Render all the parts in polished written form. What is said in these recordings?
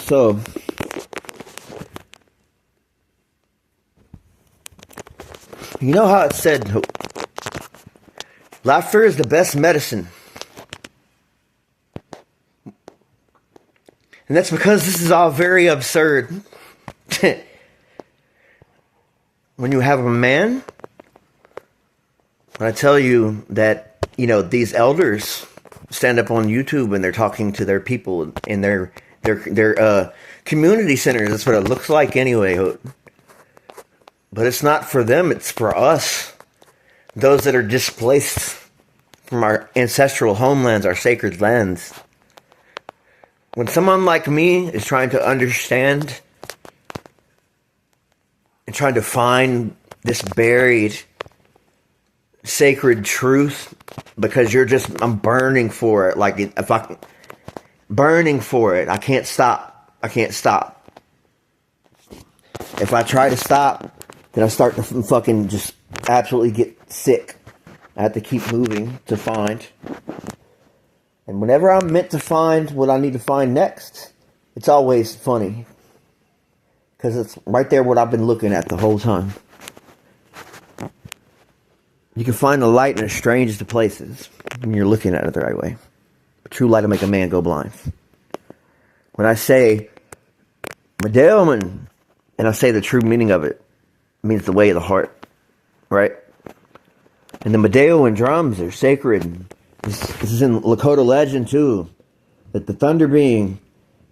So, you know how it's said, laughter is the best medicine. And that's because this is all very absurd. When you have a man, when I tell you that, these elders stand up on YouTube and they're talking to their people in their community centers. That's what it looks like anyway. But it's not for them, it's for us. Those that are displaced from our ancestral homelands, our sacred lands. When someone like me is trying to understand and trying to find this buried sacred truth, because I'm burning for it. Like, burning for it. I can't stop. If I try to stop, then I start to fucking just absolutely get sick. I have to keep moving to find. And whenever I'm meant to find what I need to find next, it's always funny. Because it's right there what I've been looking at the whole time. You can find the light in the strangest of places when you're looking at it the right way. The true light will make a man go blind. When I say Medeoman, and I say the true meaning of it, it means the way of the heart. Right? And the Medeoman drums are sacred. This is in Lakota legend too. That the thunder being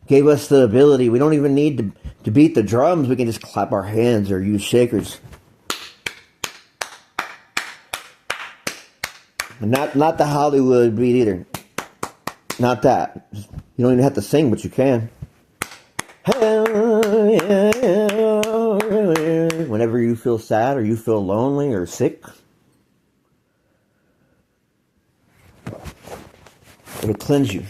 gave us the ability. We don't even need to beat the drums. We can just clap our hands or use shakers. And not the Hollywood beat either. Not that. You don't even have to sing, but you can. Whenever you feel sad or you feel lonely or sick, it'll cleanse you.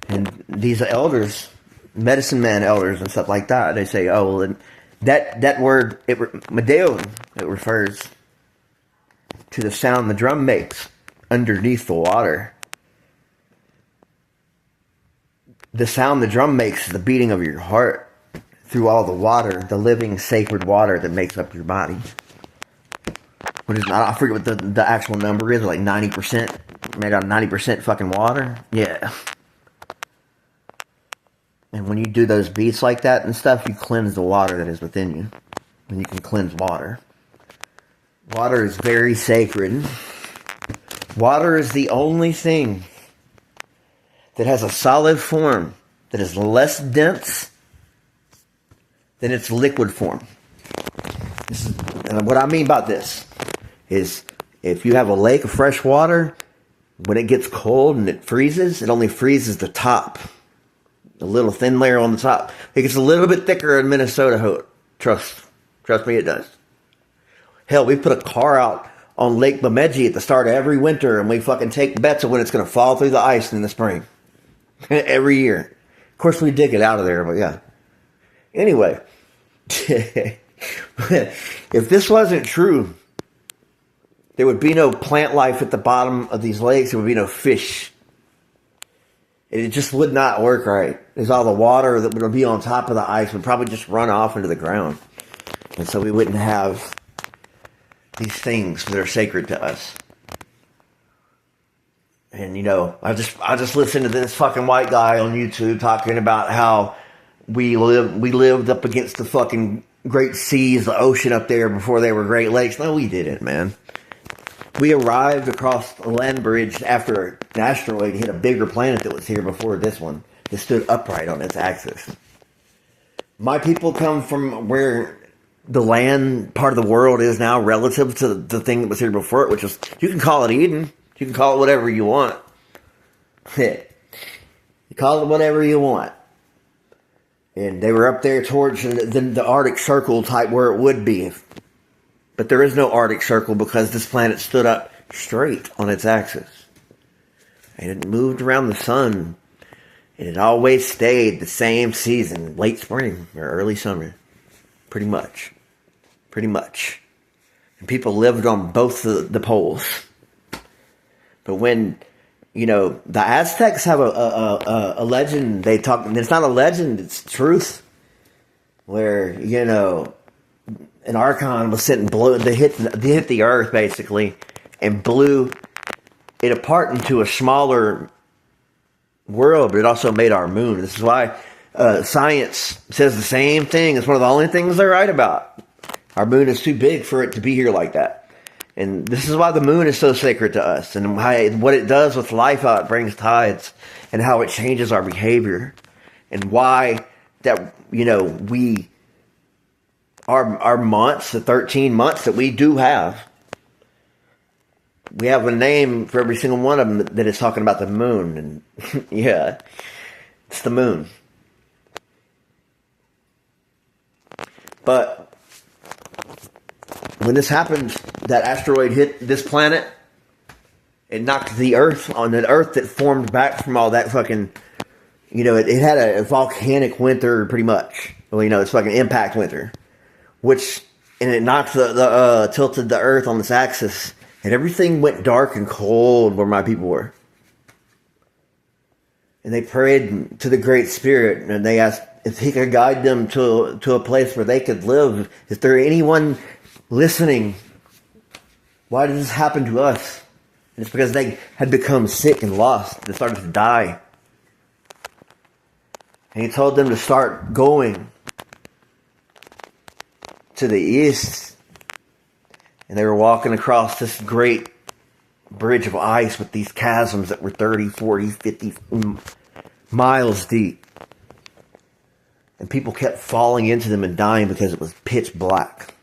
And these elders, medicine man elders and stuff like that, they say, oh, well, that word, Medeo, it refers to the sound the drum makes underneath the water. The sound the drum makes is the beating of your heart through all the water, the living sacred water that makes up your body. I forget what the actual number is, like 90%, made out of 90% fucking water. Yeah. And when you do those beats like that and stuff, you cleanse the water that is within you. And you can cleanse water. Water is very sacred. Water is the only thing that has a solid form that is less dense than its liquid form. And what I mean by this is, if you have a lake of fresh water, when it gets cold and it freezes, it only freezes the top. A little thin layer on the top. It gets a little bit thicker in Minnesota. Trust me, it does. Hell, we put a car out on Lake Bemidji at the start of every winter, and we fucking take bets of when it's going to fall through the ice in the spring. Every year. Of course, we dig it out of there, but yeah. Anyway, if this wasn't true, there would be no plant life at the bottom of these lakes. There would be no fish. It just would not work right. There's all the water that would be on top of the ice would probably just run off into the ground. And so we wouldn't have these things that are sacred to us. And I just listened to this fucking white guy on YouTube talking about how we lived up against the fucking great seas, the ocean up there before they were Great Lakes. No, we didn't, man. We arrived across the land bridge after an asteroid hit a bigger planet that was here before this one. It stood upright on its axis. My people come from where the land part of the world is now relative to the thing that was here before it, which is, you can call it Eden. You can call it whatever you want. You call it whatever you want. And they were up there towards the Arctic Circle type where it would be. But there is no Arctic Circle because this planet stood up straight on its axis. And it moved around the sun. And it always stayed the same season, late spring or early summer. Pretty much. And people lived on both the poles. But when the Aztecs have a legend. They talk. It's not a legend. It's truth. Where an archon was sitting blew. They hit the earth basically, and blew it apart into a smaller world. But it also made our moon. This is why science says the same thing. It's one of the only things they're right about. Our moon is too big for it to be here like that. And this is why the moon is so sacred to us, and what it does with life, how it brings tides, and how it changes our behavior, and why that our months, the 13 months that we do have, we have a name for every single one of them that is talking about the moon, and yeah, it's the moon. But when this happened, that asteroid hit this planet, it knocked the Earth on the Earth that formed back from all that fucking, it had a volcanic winter pretty much. Well, it's fucking impact winter, and it knocked tilted the Earth on this axis, and everything went dark and cold where my people were. And they prayed to the Great Spirit, and they asked if he could guide them to a place where they could live. Is there anyone listening? Why did this happen to us? And it's because they had become sick and lost. They started to die. And he told them to start going to the east. And they were walking across this great bridge of ice with these chasms that were 30, 40, 50 miles deep. And people kept falling into them and dying because it was pitch black.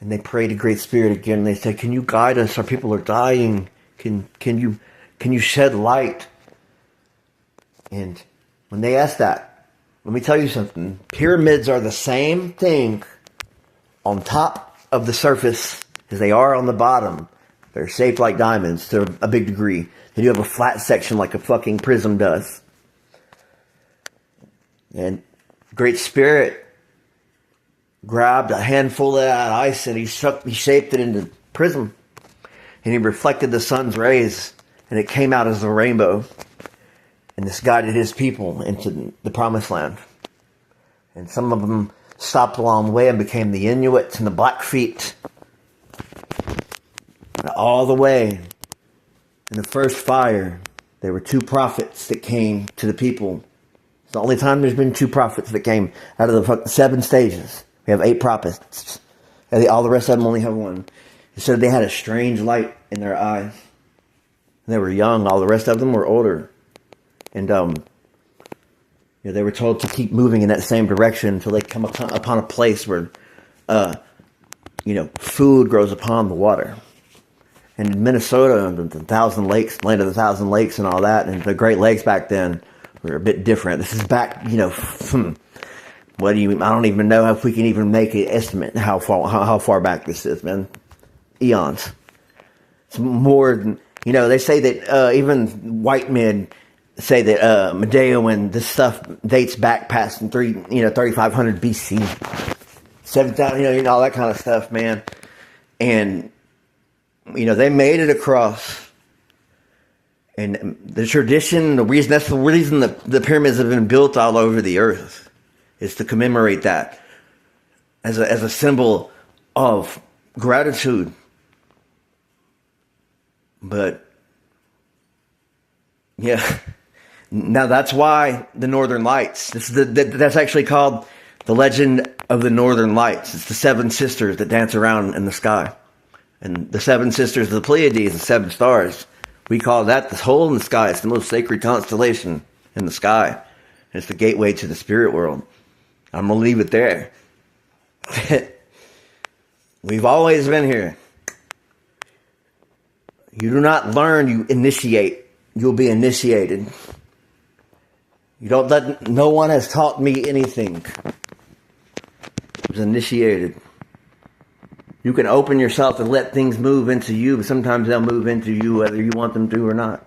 And they prayed to Great Spirit again. And they said, "Can you guide us? Our people are dying. Can you shed light?" And when they asked that, let me tell you something. Pyramids are the same thing on top of the surface as they are on the bottom. They're shaped like diamonds to a big degree. They do have a flat section like a fucking prism does. And Great Spirit grabbed a handful of that ice and he shaped it into prism. And he reflected the sun's rays and it came out as a rainbow. And this guided his people into the promised land. And some of them stopped along the way and became the Inuits and the Blackfeet. And all the way in the first fire, there were 2 prophets that came to the people. It's the only time there's been 2 prophets that came out of the 7 stages. We have 8 prophets. And all the rest of them only have 1. It said they had a strange light in their eyes. And they were young. All the rest of them were older. And they were told to keep moving in that same direction until they come upon a place where, food grows upon the water. And in Minnesota, the Thousand Lakes, land of the Thousand Lakes and all that, and the Great Lakes back then were a bit different. This is back, I don't even know if we can even make an estimate how far back this is, man. Eons. It's more than, they say that even white men say that Medeo and this stuff dates back past 3,500 BC, 7,000, all that kind of stuff, man. And they made it across. And the tradition, that's the reason the pyramids have been built all over the earth, is to commemorate that as a symbol of gratitude. But yeah, now that's why the Northern Lights. That's actually called the Legend of the Northern Lights. It's the 7 sisters that dance around in the sky, and the 7 sisters of the Pleiades, the 7 stars. We call that the hole in the sky. It's the most sacred constellation in the sky. And it's the gateway to the spirit world. I'm going to leave it there. We've always been here. You do not learn, you initiate. You'll be initiated. You don't let, no one has taught me anything. I was initiated. You can open yourself and let things move into you, but sometimes they'll move into you whether you want them to or not.